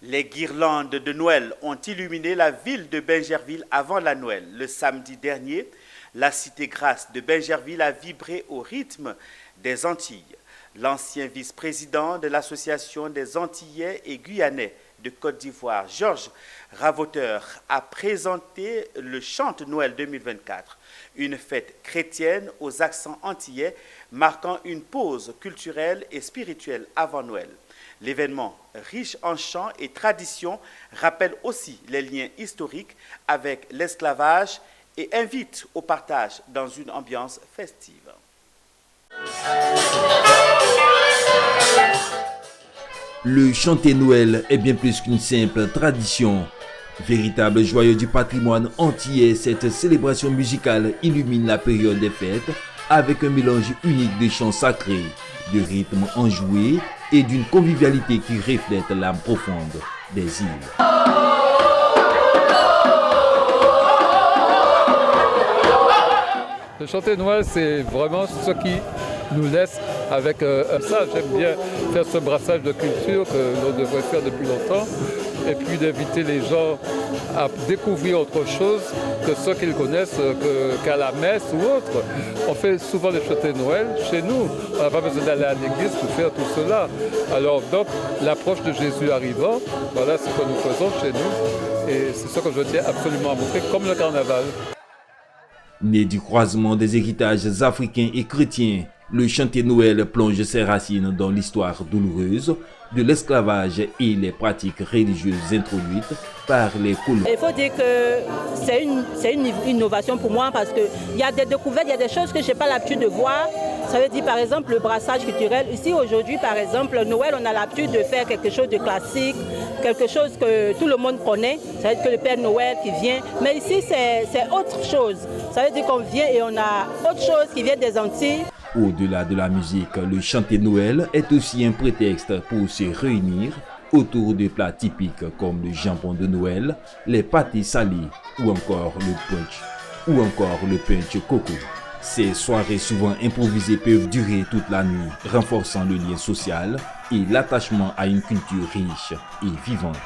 Les guirlandes de Noël ont illuminé la ville de Bingerville avant la Noël. Le samedi dernier, la cité grasse de Bingerville a vibré au rythme des Antilles. L'ancien vice-président de l'Association des Antillais et Guyanais de Côte d'Ivoire, Georges Ravoteur, a présenté le Chant de Noël 2024, une fête chrétienne aux accents antillais marquant une pause culturelle et spirituelle avant Noël. L'événement, riche en chants et traditions, rappelle aussi les liens historiques avec l'esclavage et invite au partage dans une ambiance festive. Le chanter Noël est bien plus qu'une simple tradition. Véritable joyau du patrimoine antillais, cette célébration musicale illumine la période des fêtes avec un mélange unique de chants sacrés, de rythmes enjoués et d'une convivialité qui reflète l'âme profonde des îles. Le chanter Noël, c'est vraiment ce qui nous laisse avec ça. J'aime bien faire ce brassage de culture que l'on devrait faire depuis longtemps et puis d'inviter les gens à découvrir autre chose que ce qu'ils connaissent qu'à la messe ou autre. On fait souvent les chanter Noël chez nous. On n'a pas besoin d'aller à l'église pour faire tout cela. Alors donc, l'approche de Jésus arrivant, voilà ce que nous faisons chez nous. Et c'est ce que je tiens absolument à montrer, comme le carnaval. Né du croisement des héritages africains et chrétiens, le chanter Noël plonge ses racines dans l'histoire douloureuse de l'esclavage et les pratiques religieuses introduites par les colons. Il faut dire que c'est une innovation pour moi parce qu'il y a des découvertes, il y a des choses que je n'ai pas l'habitude de voir. Ça veut dire par exemple le brassage culturel. Ici aujourd'hui par exemple, Noël, on a l'habitude de faire quelque chose de classique, quelque chose que tout le monde connaît. Ça veut dire que le Père Noël qui vient. Mais ici c'est autre chose. Ça veut dire qu'on vient et on a autre chose qui vient des Antilles. Au-delà de la musique, le chanter Noël est aussi un prétexte pour se réunir autour de plats typiques comme le jambon de Noël, les pâtés salés ou encore le punch coco. Ces soirées souvent improvisées peuvent durer toute la nuit, renforçant le lien social et l'attachement à une culture riche et vivante.